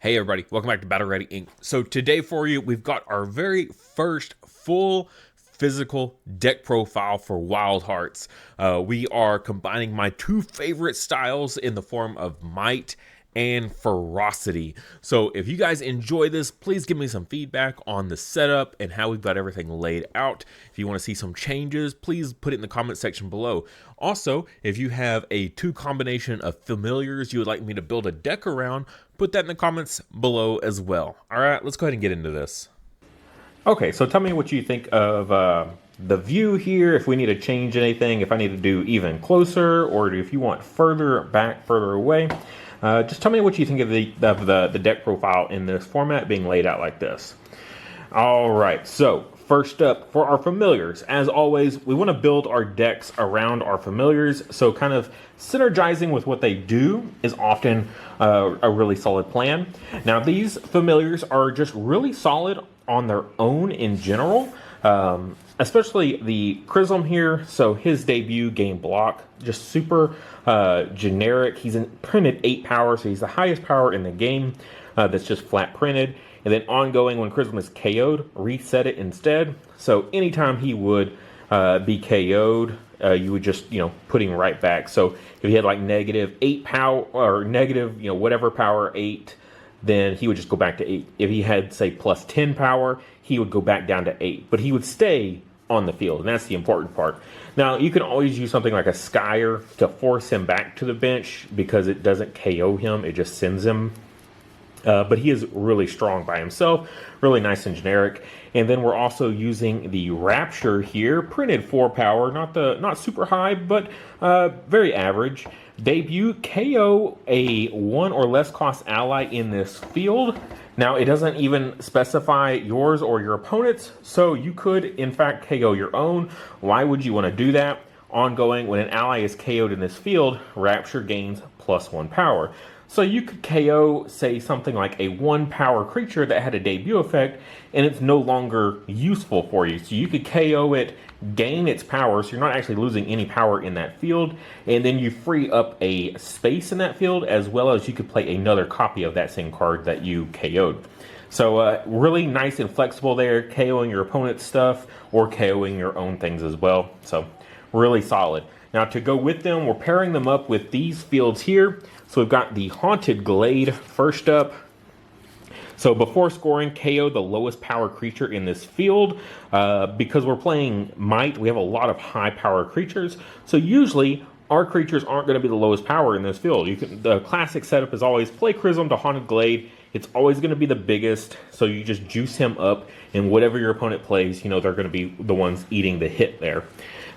Hey everybody, welcome back to Battle Ready Inc. So today for you, we've got our very first full physical deck profile for Wildhearts. We are combining my two favorite styles in the form of Might and Ferocity. So if you guys enjoy this, please give me some feedback on the setup and how we've got everything laid out. If you want to see some changes, please put it in the comment section below. Also, if you have a two combination of familiars you would like me to build a deck around, put that in the comments below as well. All right, let's go ahead and get into this. Okay, so tell me what you think of the view here, if we need to change anything, if I need to do even closer, or if you want further back, further away. Just tell me what you think of the deck profile in this format being laid out like this. All right, so first up for our familiars, as always, we want to build our decks around our familiars. So kind of synergizing with what they do is often a really solid plan. Now these familiars are just really solid on their own in general. Especially the Crysm here. So his debut game block, just super generic. He's printed 8 power, so he's the highest power in the game. That's just flat printed. And then ongoing, when Crysm is KO'd, reset it instead. So anytime he would be KO'd, you would just, put him right back. So if he had like negative 8 power, or negative, whatever power 8, then he would just go back to 8. If he had, say, plus 10 power, he would go back down to 8. But he would stay on the field, and that's the important part. Now, you can always use something like a Skyer to force him back to the bench because it doesn't KO him, it just sends him. But he is really strong by himself, really nice and generic. And then we're also using the Rapture here, printed 4 power, not super high, but very average. Debut, KO a 1 or less cost ally in this field. Now, it doesn't even specify yours or your opponent's, so you could, in fact, KO your own. Why would you want to do that? Ongoing, when an ally is KO'd in this field, Rapture gains +1 power. So you could KO, say, something like a 1 power creature that had a debut effect, and it's no longer useful for you. So you could KO it, gain its power, so you're not actually losing any power in that field, and then you free up a space in that field, as well as you could play another copy of that same card that you KO'd. So really nice and flexible there, KOing your opponent's stuff, or KOing your own things as well. So really solid. Now to go with them, we're pairing them up with these fields here. So we've got the Haunted Glade first up. So before scoring, KO the lowest power creature in this field. Because we're playing Might, we have a lot of high power creatures. So usually our creatures aren't going to be the lowest power in this field. The classic setup is always play Crysm to Haunted Glade. It's always going to be the biggest, so you just juice him up, and whatever your opponent plays, they're going to be the ones eating the hit there.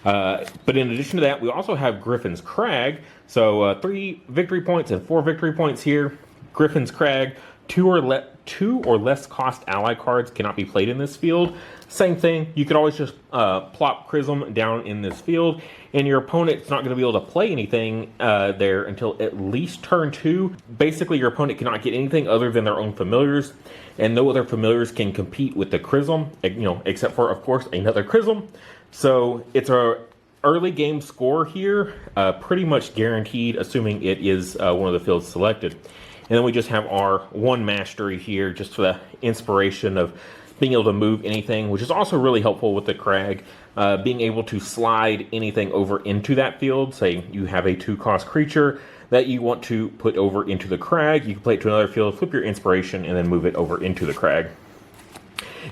But in addition to that, we also have Griffin's Crag. So 3 victory points and 4 victory points here. Griffin's Crag, 2 or less cost ally cards cannot be played in this field. Same thing, you could always just plop Crysm down in this field, and your opponent's not going to be able to play anything there until at least turn 2. Basically, your opponent cannot get anything other than their own familiars, and no other familiars can compete with the Crysm, except for, of course, another Crysm. So it's a early game score here, pretty much guaranteed, assuming it is one of the fields selected. And then we just have our 1 mastery here, just for the inspiration of being able to move anything, which is also really helpful with the Crag. Being able to slide anything over into that field. Say you have a 2-cost creature that you want to put over into the Crag. You can play it to another field, flip your inspiration, and then move it over into the Crag.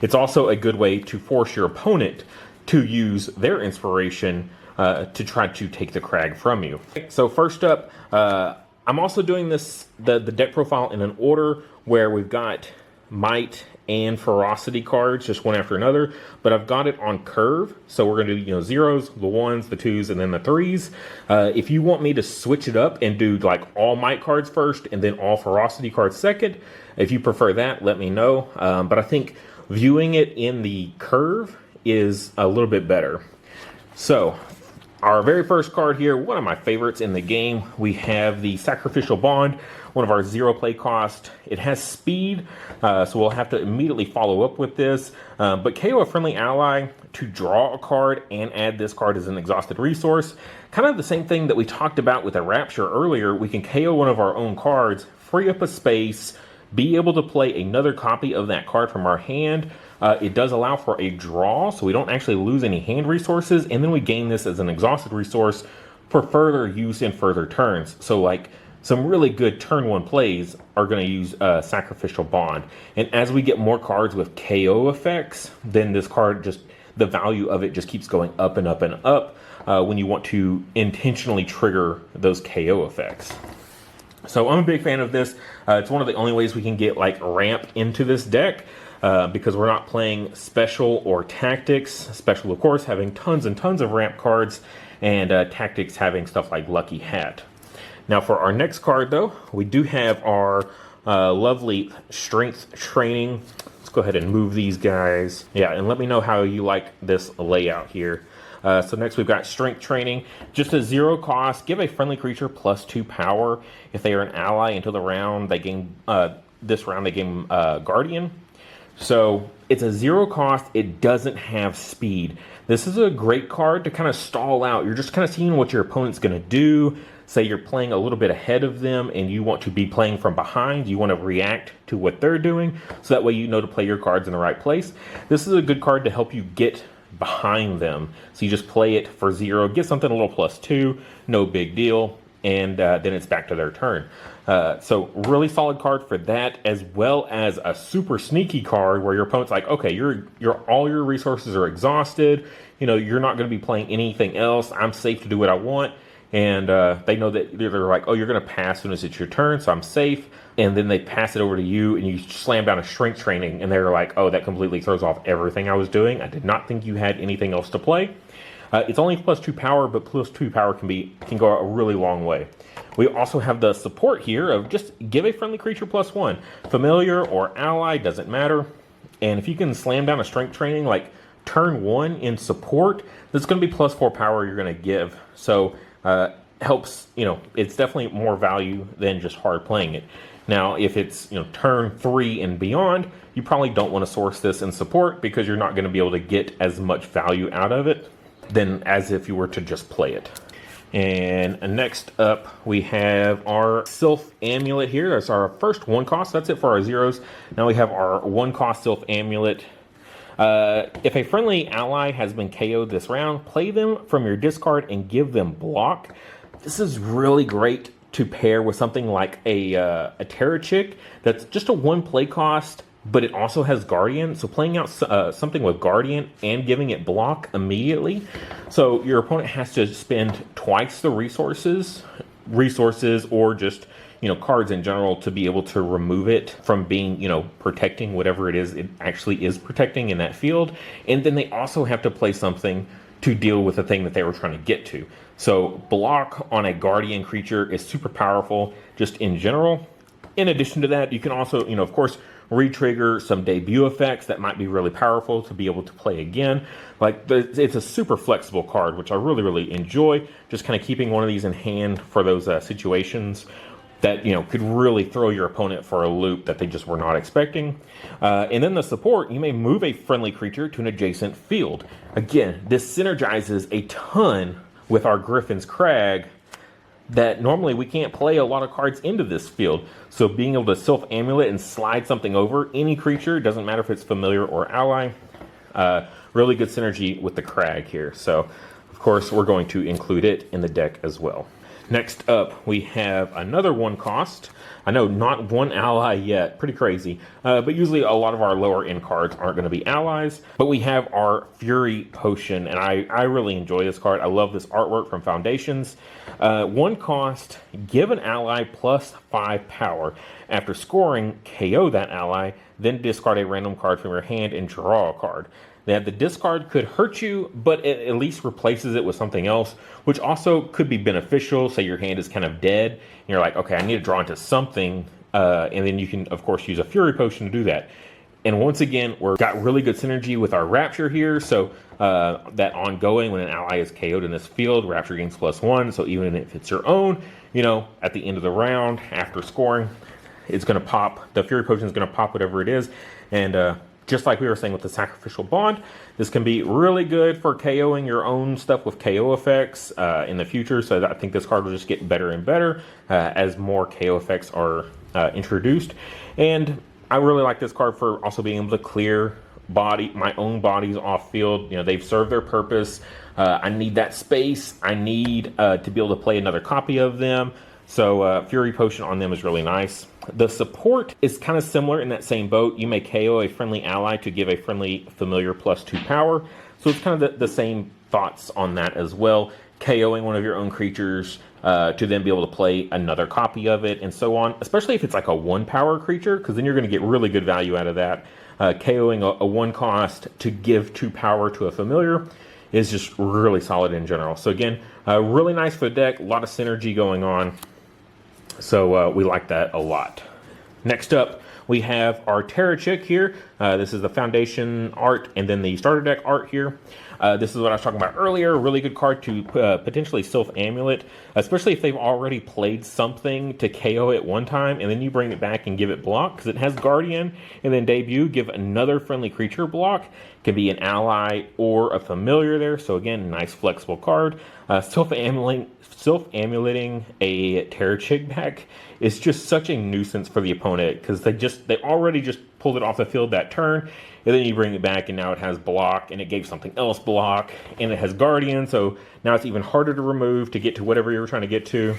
It's also a good way to force your opponent to use their inspiration to try to take the Crag from you. So first up, I'm also doing the deck profile in an order where we've got Might and Ferocity cards, just one after another, but I've got it on curve. So we're going to do, zeros, the 1s, the 2s, and then the 3s. If you want me to switch it up and do like all Might cards first and then all Ferocity cards second, if you prefer that, let me know. But I think viewing it in the curve is a little bit better. So our very first card here, one of my favorites in the game, we have the Sacrificial Bond, one of our 0 play cost. It has speed, so we'll have to immediately follow up with this. But KO a friendly ally to draw a card and add this card as an exhausted resource. Kind of the same thing that we talked about with a Rapture earlier. We can KO one of our own cards, free up a space, be able to play another copy of that card from our hand. It does allow for a draw, so we don't actually lose any hand resources, and then we gain this as an exhausted resource for further use in further turns. So like some really good turn one plays are going to use Sacrificial Bond. And as we get more cards with KO effects, then this card just, the value of it just keeps going up and up and up when you want to intentionally trigger those KO effects. So I'm a big fan of this. It's one of the only ways we can get like ramp into this deck because we're not playing special or tactics. Special, of course, having tons and tons of ramp cards, and tactics having stuff like Lucky Hat. Now for our next card though, we do have our lovely strength training. Let's go ahead and move these guys. Yeah, and let me know how you like this layout here. So next we've got strength training. Just a 0 cost, give a friendly creature +2 power. If they are an ally until the round, they gain, this round they gain Guardian. So it's a 0 cost, it doesn't have speed. This is a great card to kind of stall out. You're just kind of seeing what your opponent's going to do. Say you're playing a little bit ahead of them and you want to be playing from behind. You want to react to what they're doing, so that way you know to play your cards in the right place. This is a good card to help you get behind them. So you just play it for 0, get something a little +2, no big deal, and then it's back to their turn. So really solid card for that, as well as a super sneaky card where your opponent's like, okay, all your resources are exhausted. You know, you're not going to be playing anything else. I'm safe to do what I want. And they know that they're like, oh, you're going to pass as soon as it's your turn, so I'm safe. And then they pass it over to you, and you slam down a strength training, and they're like, oh, that completely throws off everything I was doing. I did not think you had anything else to play. It's only +2 power, but +2 power can go a really long way. We also have the support here of just give a friendly creature +1. Familiar or ally, doesn't matter. And if you can slam down a strength training, like turn 1 in support, that's going to be +4 power you're going to give. So helps, you know, it's definitely more value than just hard playing it. Now, if it's, you know, turn 3 and beyond, you probably don't want to source this in support because you're not going to be able to get as much value out of it than as if you were to just play it. And next up, we have our Sylph Amulet here. That's our first 1 cost. That's it for our 0s. Now we have our 1 cost Sylph Amulet. If a friendly ally has been KO'd this round, play them from your discard and give them block. This is really great to pair with something like a Terra Chick that's just a 1 play cost, but it also has Guardian. So playing out something with Guardian and giving it block immediately. So your opponent has to spend twice the resources or just, you know, cards in general to be able to remove it from being, you know, protecting whatever it is it actually is protecting in that field. And then they also have to play something to deal with the thing that they were trying to get to. So block on a Guardian creature is super powerful just in general. In addition to that, you can also, you know, of course, re-trigger some debut effects that might be really powerful to be able to play again. Like, it's a super flexible card, which I really, really enjoy. Just kind of keeping one of these in hand for those situations that, you know, could really throw your opponent for a loop that they just were not expecting. And then the support, you may move a friendly creature to an adjacent field. Again, this synergizes a ton with our Griffin's Crag, that normally we can't play a lot of cards into this field. So being able to Sylph Amulet and slide something over any creature, doesn't matter if it's familiar or ally, really good synergy with the Crag here. So of course we're going to include it in the deck as well. Next up, we have another 1 cost. I know, not 1 ally yet, pretty crazy. But usually a lot of our lower end cards aren't going to be allies. But we have our Fury Potion, and I really enjoy this card. I love this artwork from Foundations. 1 cost, give an ally +5 power. After scoring, KO that ally, then discard a random card from your hand and draw a card. That the discard could hurt you, but it at least replaces it with something else, which also could be beneficial. Say your hand is kind of dead, and you're like, okay, I need to draw into something, and then you can, of course, use a Fury Potion to do that. And once again, we've got really good synergy with our Rapture here, so that ongoing, when an ally is KO'd in this field, Rapture gains +1, so even if it's your own, you know, at the end of the round, after scoring, it's going to pop, the Fury Potion is going to pop whatever it is, and just like we were saying with the Sacrificial Bond, this can be really good for KOing your own stuff with KO effects in the future. So I think this card will just get better and better as more KO effects are introduced. And I really like this card for also being able to clear my own bodies off field. You know, they've served their purpose. I need that space. I need to be able to play another copy of them. So Fury Potion on them is really nice. The support is kind of similar in that same boat. You may KO a friendly ally to give a friendly familiar +2 power. So it's kind of the same thoughts on that as well. KOing one of your own creatures to then be able to play another copy of it and so on. Especially if it's like a 1-power creature, because then you're going to get really good value out of that. KOing a 1-cost to give 2 power to a familiar is just really solid in general. So again, really nice for the deck. A lot of synergy going on. So we like that a lot. Next up, we have our Terra Chick here. This is the Foundation art and then the starter deck art here. This is what I was talking about earlier. Really good card to potentially Sylph Amulet, especially if they've already played something to KO it one time, and then you bring it back and give it block, because it has Guardian, and then debut, give another friendly creature block. Can be an ally or a familiar there, so again, nice flexible card. Sylph Amuleting a Terra Chick back is just such a nuisance for the opponent, because they already just pulled it off the field that turn, and then you bring it back and now it has block, and it gave something else block, and it has Guardian, so now it's even harder to remove to get to whatever you were trying to get to.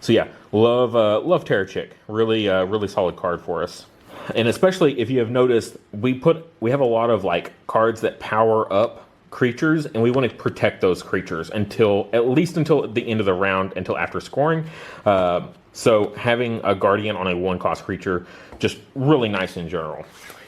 So yeah, love Terra Chick. Really solid card for us. And especially if you have noticed, we have a lot of like cards that power up creatures, and we want to protect those creatures at least until the end of the round, until after scoring. So having a Guardian on a 1-cost creature, just really nice in general.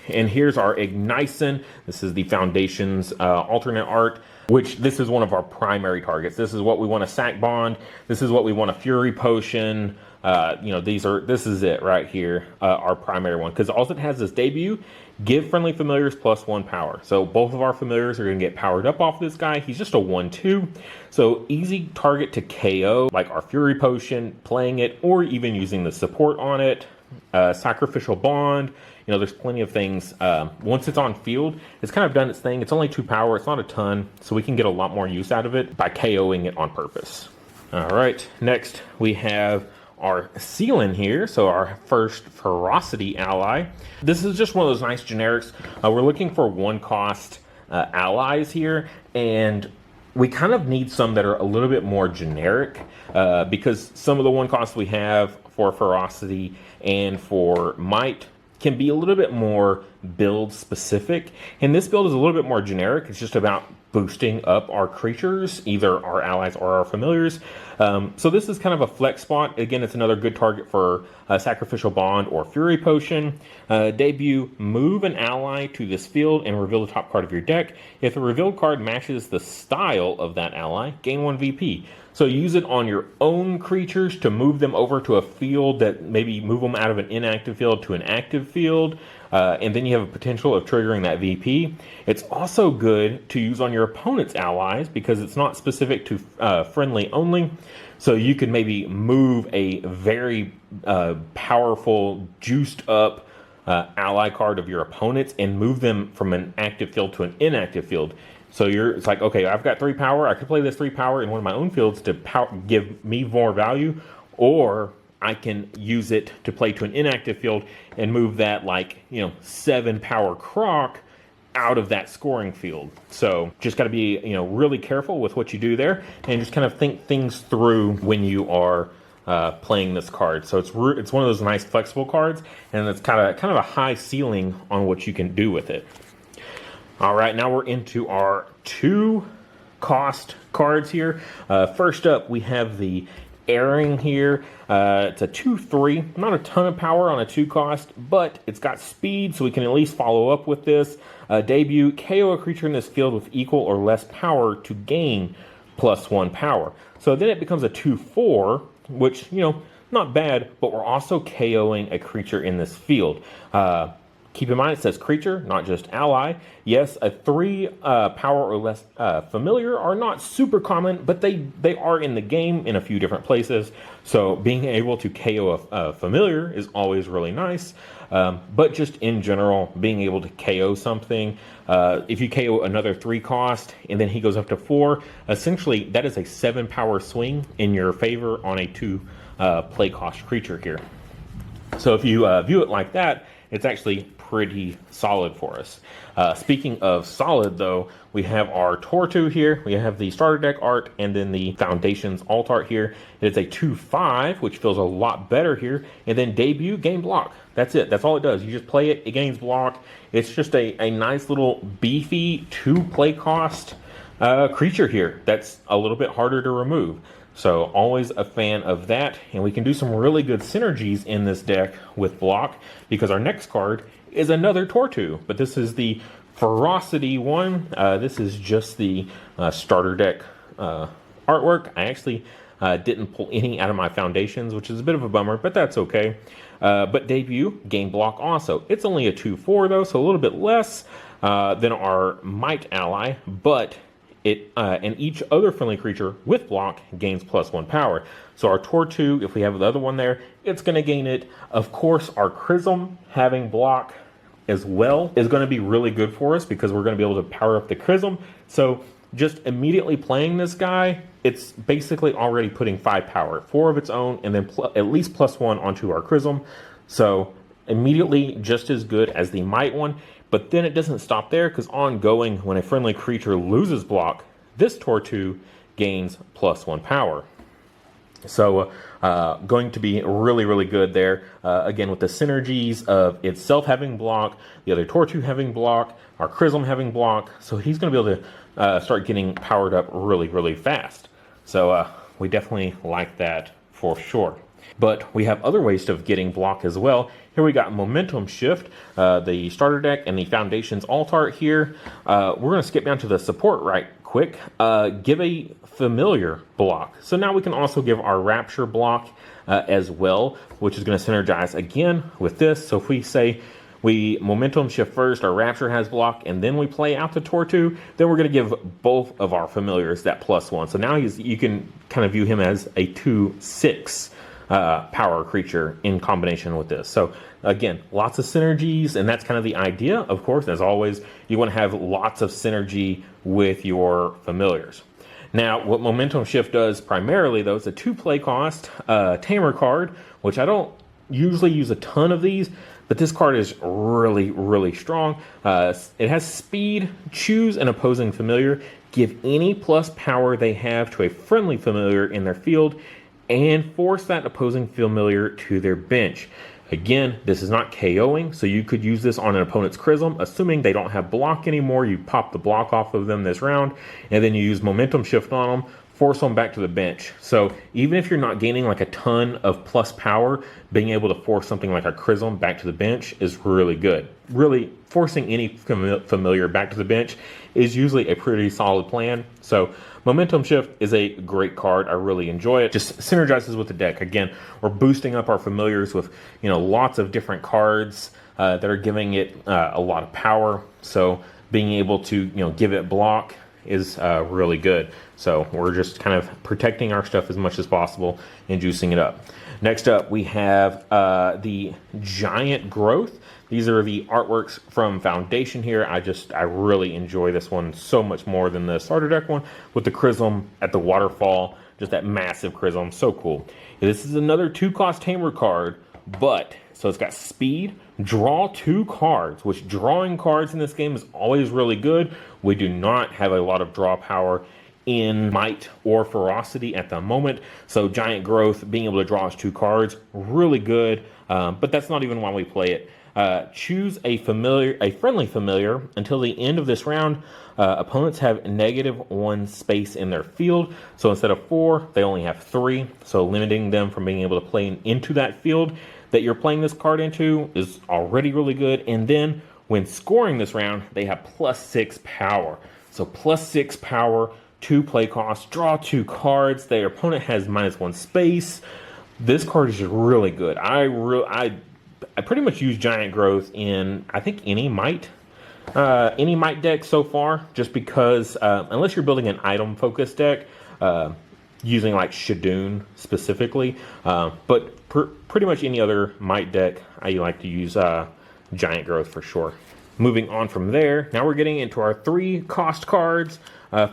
And here's our Ignition. This is the Foundation's alternate art, which this is one of our primary targets. This is what we want to sack bond. This is what we want a Fury Potion. This is it right here, our primary one, because all it has is debut, give friendly familiars +1 power. So both of our familiars are going to get powered up off this guy. He's just a 1/2, so easy target to KO, like our Fury Potion, playing it, or even using the support on it. Sacrificial Bond. You know, there's plenty of things. Once it's on field, it's kind of done its thing. It's only 2 power. It's not a ton, so we can get a lot more use out of it by KOing it on purpose. All right, next we have our Sealan here, so our first Ferocity ally. This is just one of those nice generics. We're looking for 1-cost allies here, and we kind of need some that are a little bit more generic, because some of the 1-costs we have for Ferocity and for Might can be a little bit more build specific, and this build is a little bit more generic. It's just about boosting up our creatures, either our allies or our familiars. So this is kind of a flex spot. Again, it's another good target for Sacrificial Bond or Fury Potion. Debut, move an ally to this field and reveal the top card of your deck. If the revealed card matches the style of that ally, gain 1 VP. So use it on your own creatures to move them over to a field, that maybe move them out of an inactive field to an active field. And then you have a potential of triggering that VP. It's also good to use on your opponent's allies, because it's not specific to friendly only. So you could maybe move a very powerful, juiced up ally card of your opponent's and move them from an active field to an inactive field. So it's like, okay, I've got 3 power. I could play this 3 power in one of my own fields to give me more value, or I can use it to play to an inactive field and move that 7 power Croc out of that scoring field. So just got to be really careful with what you do there, and just kind of think things through when you are playing this card. So it's one of those nice flexible cards, and it's kind of a high ceiling on what you can do with it. All right, now we're into our 2-cost cards here. First up, we have the Airing here. It's a 2/3, not a ton of power on a 2-cost, but it's got speed, so we can at least follow up with this. Debut, KO a creature in this field with equal or less power to gain +1 power. So then it becomes a 2/4, which, not bad, but we're also KOing a creature in this field. Keep in mind, it says creature, not just ally. Yes, a 3 power or less familiar are not super common, but they are in the game in a few different places. So being able to KO a familiar is always really nice. But just in general, being able to KO something, if you KO another 3-cost and then he goes up to 4, essentially that is a 7 power swing in your favor on a 2 play cost creature here. So if you view it like that, it's actually pretty solid for us. Speaking of solid, though, we have our Tortu here. We have the starter deck art and then the Foundations alt art here. It's a 2/5, which feels a lot better here. And then debut, gain block. That's it. That's all it does. You just play it. It gains block. It's just a nice little beefy 2 play cost creature here. That's a little bit harder to remove. So always a fan of that, and we can do some really good synergies in this deck with block, because our next card is another Tortu, but this is the Ferocity one. This is just the starter deck artwork. I actually didn't pull any out of my Foundations, which is a bit of a bummer, but that's okay. But debut, gain block also. It's only a 2/4 though, so a little bit less than our Might ally, but it and each other friendly creature with block gains +1 power. So our Tortu, if we have the other one there, it's going to gain it. Of course, our Crysm having block as well is going to be really good for us, because we're going to be able to power up the Crysm. So just immediately playing this guy, it's basically already putting 5 power, 4 of its own, and then at least +1 onto our Crysm. So immediately just as good as the Might one. But then it doesn't stop there, because ongoing, when a friendly creature loses block, this Tortu gains +1 power. So going to be really, really good there. Again, with the synergies of itself having block, the other Tortu having block, our Crysm having block. So he's going to be able to start getting powered up really, really fast. So we definitely like that for sure. But we have other ways of getting block as well. Here we got Momentum Shift, the starter deck, and the Foundations alt art here. We're going to skip down to the support right quick. Give a familiar block. So now we can also give our Rapture block as well, which is going to synergize again with this. So if we say we Momentum Shift first, our Rapture has block, and then we play out the Tortu, then we're going to give both of our familiars that +1. So now you can kind of view him as a 2/6 power creature in combination with this. So again, lots of synergies, and that's kind of the idea. Of course, as always, you want to have lots of synergy with your familiars. Now, what Momentum Shift does primarily, though, is a 2 play cost Tamer card, which I don't usually use a ton of these, but this card is really, really strong. It has speed. Choose an opposing familiar. Give any plus power they have to a friendly familiar in their field, and force that opposing familiar to their bench. Again, this is not KOing, so you could use this on an opponent's Crysm, assuming they don't have block anymore. You pop the block off of them this round, and then you use Momentum Shift on them, force them back to the bench. So even if you're not gaining like a ton of plus power, being able to force something like a Crysm back to the bench is really good. Really, forcing any familiar back to the bench is usually a pretty solid plan. So Momentum Shift is a great card. I really enjoy it. Just synergizes with the deck. Again, we're boosting up our familiars with, lots of different cards that are giving it a lot of power. So being able to, give it block is really good. So we're just kind of protecting our stuff as much as possible and juicing it up. Next up, we have the Giant Growth. These are the artworks from Foundation here. I really enjoy this one so much more than the starter deck one, with the Crysm at the waterfall, just that massive Crysm, so cool. This is another 2-cost Tamer card, but so it's got speed, draw 2 cards, which drawing cards in this game is always really good. We do not have a lot of draw power in Might or Ferocity at the moment, so Giant Growth, being able to draw us 2 cards, really good, but that's not even why we play it. Choose a friendly familiar until the end of this round. Opponents have -1 space in their field, so instead of 4, they only have 3, so limiting them from being able to play into that field that you're playing this card into is already really good. And then when scoring this round, they have +6 power. So +6 power, 2 play costs, draw 2 cards. Their opponent has -1 space. This card is just really good. I pretty much use Giant Growth in, I think, any Might deck so far, just because unless you're building an item focused deck, using like Shadoon specifically, but pretty much any other Might deck, I like to use Giant Growth for sure. Moving on from there, now we're getting into our 3-cost cards.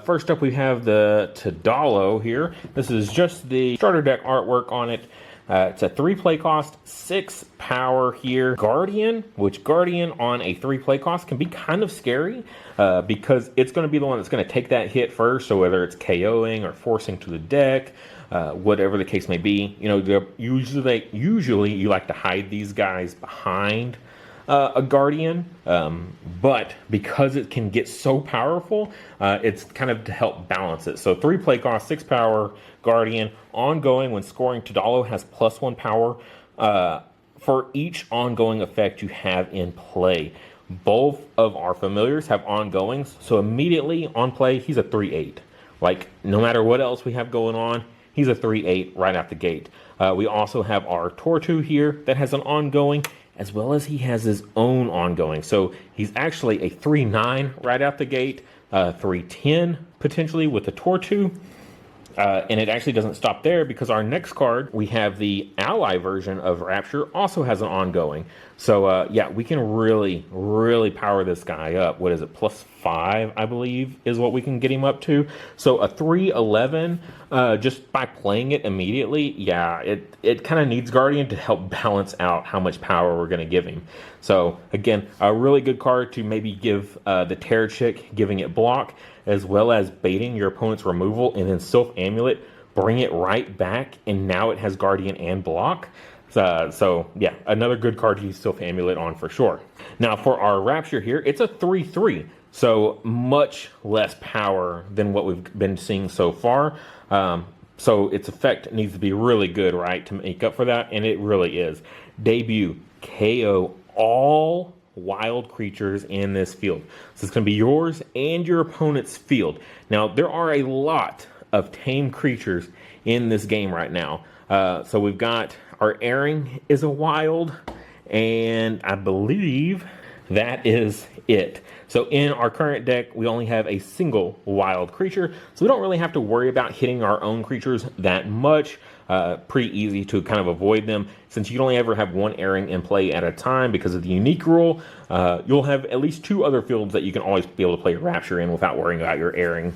First up, we have the Tadalo here. This is just the starter deck artwork on it. It's a 3 play cost, 6 power here. Guardian, which Guardian on a 3 play cost can be kind of scary because it's going to be the one that's going to take that hit first. So whether it's KOing or forcing to the deck, whatever the case may be, you know, usually you like to hide these guys behind a Guardian, but because it can get so powerful, it's kind of to help balance it. So 3 play cost, 6 power, Guardian, ongoing when scoring. Tadalo has +1 power for each ongoing effect you have in play. Both of our familiars have ongoings, so immediately on play, he's a 3/8. Like, no matter what else we have going on, he's a 3/8 right out the gate. We also have our Tortu here that has an ongoing, as well as he has his own ongoing. So he's actually a 3/9 right out the gate, 3/10 potentially with the Tortu. And it actually doesn't stop there, because our next card, we have the ally version of Rapture, also has an ongoing. So yeah, we can really, really power this guy up. What is it, +5, I believe, is what we can get him up to. So a 3/11, just by playing it immediately, yeah, it kind of needs Guardian to help balance out how much power we're going to give him. So again, a really good card to maybe give the Terror Chick, giving it block, as well as baiting your opponent's removal, and then Sylph Amulet, bring it right back, and now it has Guardian and block. So yeah, another good card to use Sylph Amulet on for sure. Now for our Rapture here, it's a 3/3, so much less power than what we've been seeing so far. So its effect needs to be really good, right, to make up for that, and it really is. Debut, KO all wild creatures in this field. So it's going to be yours and your opponent's field. Now, there are a lot of tame creatures in this game right now. So we've got our Airing is a wild, and I believe that is it. So in our current deck, we only have a single wild creature, so we don't really have to worry about hitting our own creatures that much. Pretty easy to kind of avoid them. Since you only ever have one Airing in play at a time because of the unique rule, you'll have at least 2 other fields that you can always be able to play Rapture in without worrying about your Airing.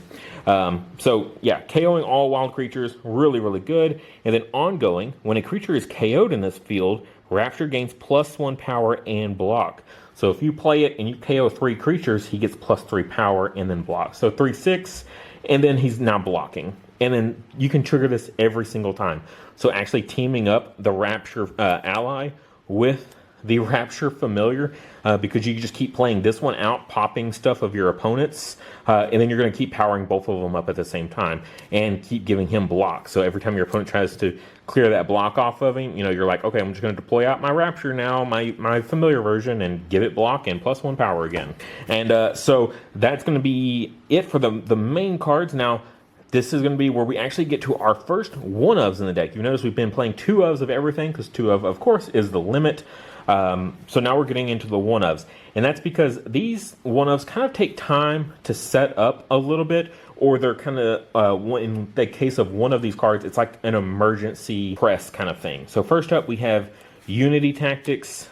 So yeah, KOing all wild creatures, really, really good. And then ongoing, when a creature is KO'd in this field, Rapture gains +1 power and block. So if you play it and you KO 3 creatures, he gets +3 power and then block. So 3/6, and then he's now blocking. And then you can trigger this every single time. So actually teaming up the Rapture ally with the Rapture familiar, because you just keep playing this one out, popping stuff of your opponents, and then you're going to keep powering both of them up at the same time and keep giving him block. So every time your opponent tries to clear that block off of him, you know, you're like, okay, I'm just going to deploy out my Rapture now, my familiar version, and give it block and +1 power again. And so that's going to be it for the main cards. Now, this is going to be where we actually get to our first 1-ofs in the deck. You notice we've been playing 2-ofs of everything, because 2-of, of course, is the limit. So now we're getting into the 1-ofs. And that's because these 1-ofs kind of take time to set up a little bit, or they're kind of, in the case of one of these cards, it's like an emergency press kind of thing. So first up, we have Unity Tactics.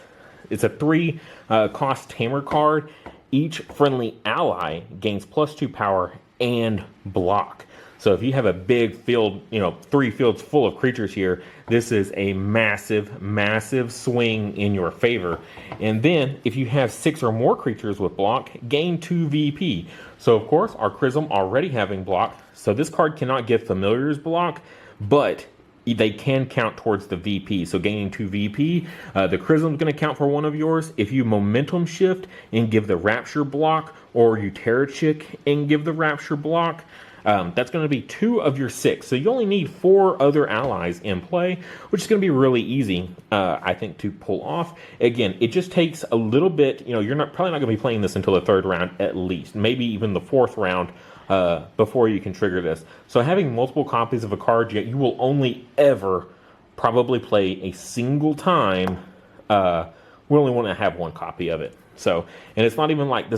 It's a 3 cost tamer card. Each friendly ally gains +2 power and block. So if you have a big field, you know, 3 fields full of creatures here, this is a massive, massive swing in your favor. And then if you have 6 or more creatures with block, gain 2 VP. So of course, our Crysm already having block, so this card cannot give familiars block, but they can count towards the VP. So gaining 2 VP, the Crysm is going to count for one of yours. If you momentum shift and give the Rapture block, or you Terror Chick and give the Rapture block, that's going to be 2 of your 6. So you only need 4 other allies in play, which is going to be really easy, I think, to pull off. Again, it just takes a little bit. You know, you're probably not going to be playing this until the 3rd round at least, maybe even the 4th round before you can trigger this. So having multiple copies of a card, you will only ever probably play a single time. We only want to have 1 copy of it. So, and it's not even like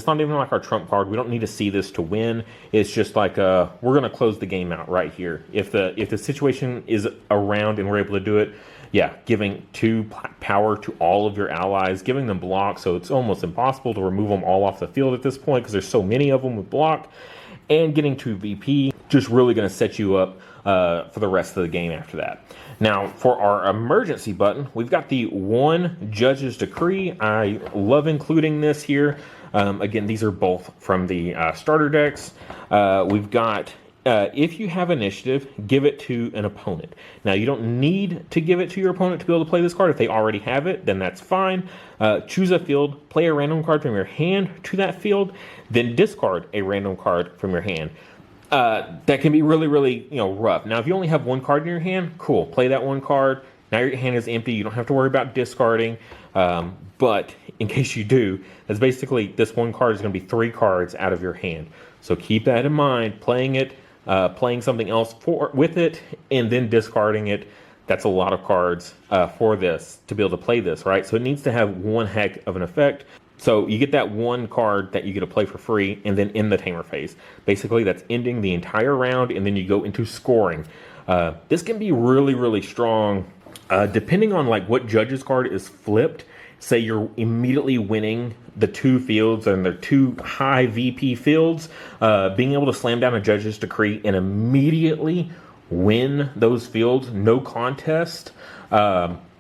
our trump card. We don't need to see this to win. It's just like we're going to close the game out right here. If the situation is around and we're able to do it, yeah, giving 2 power to all of your allies, giving them block, so it's almost impossible to remove them all off the field at this point because there's so many of them with block, and getting 2 VP, just really going to set you up for the rest of the game after that. Now, for our emergency button, we've got the one Judge's Decree. I love including this here. Again, these are both from the starter decks. We've got, if you have initiative, give it to an opponent. Now, you don't need to give it to your opponent to be able to play this card. If they already have it, then that's fine. Choose a field, play a random card from your hand to that field, then discard a random card from your hand. That can be really, really, rough. Now, if you only have one card in your hand, cool. Play that one card. Now your hand is empty. You don't have to worry about discarding. But in case you do, that's basically this one card is going to be 3 cards out of your hand. So keep that in mind. Playing something else with it, and then discarding it. That's a lot of cards for this to be able to play this, right? So it needs to have one heck of an effect. So you get that one card that you get to play for free, and then in the Tamer phase. Basically, that's ending the entire round, and then you go into scoring. This can be really, really strong, depending on like what Judge's card is flipped. Say you're immediately winning the 2 fields, and they're 2 high VP fields. Being able to slam down a Judge's Decree and immediately win those fields, no contest.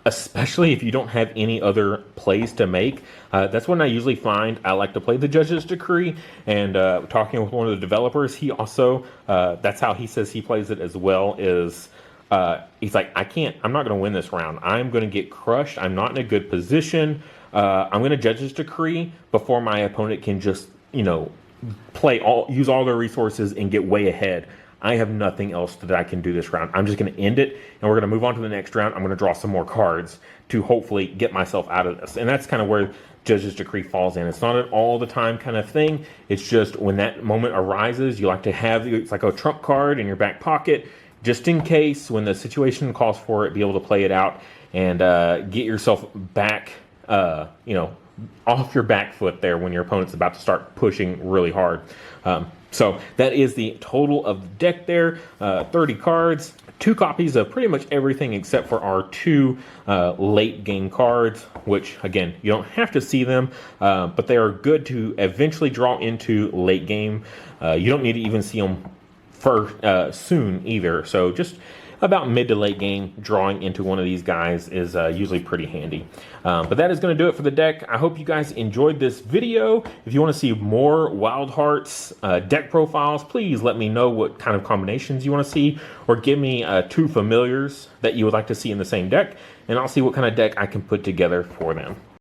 Especially if you don't have any other plays to make. That's when I usually find I like to play the Judge's Decree. And talking with one of the developers, he also, that's how he says he plays it as well, is he's like, I'm not going to win this round. I'm going to get crushed. I'm not in a good position. I'm going to Judge's Decree before my opponent can just, use all their resources and get way ahead. I have nothing else that I can do this round. I'm just going to end it, and we're going to move on to the next round. I'm going to draw some more cards to hopefully get myself out of this. And that's kind of where Judge's Decree falls in. It's not an all the time kind of thing. It's just when that moment arises, you like to have, it's like a trump card in your back pocket, just in case when the situation calls for it, be able to play it out and get yourself back, off your back foot there when your opponent's about to start pushing really hard. So that is the total of the deck there, 30 cards, 2 copies of pretty much everything except for our 2 late game cards, which again, you don't have to see them, but they are good to eventually draw into late game. You don't need to even see them soon either. So just about mid to late game, drawing into one of these guys is usually pretty handy. But that is going to do it for the deck. I hope you guys enjoyed this video. If you want to see more Wildhearts deck profiles, please let me know what kind of combinations you want to see, or give me 2 familiars that you would like to see in the same deck, and I'll see what kind of deck I can put together for them.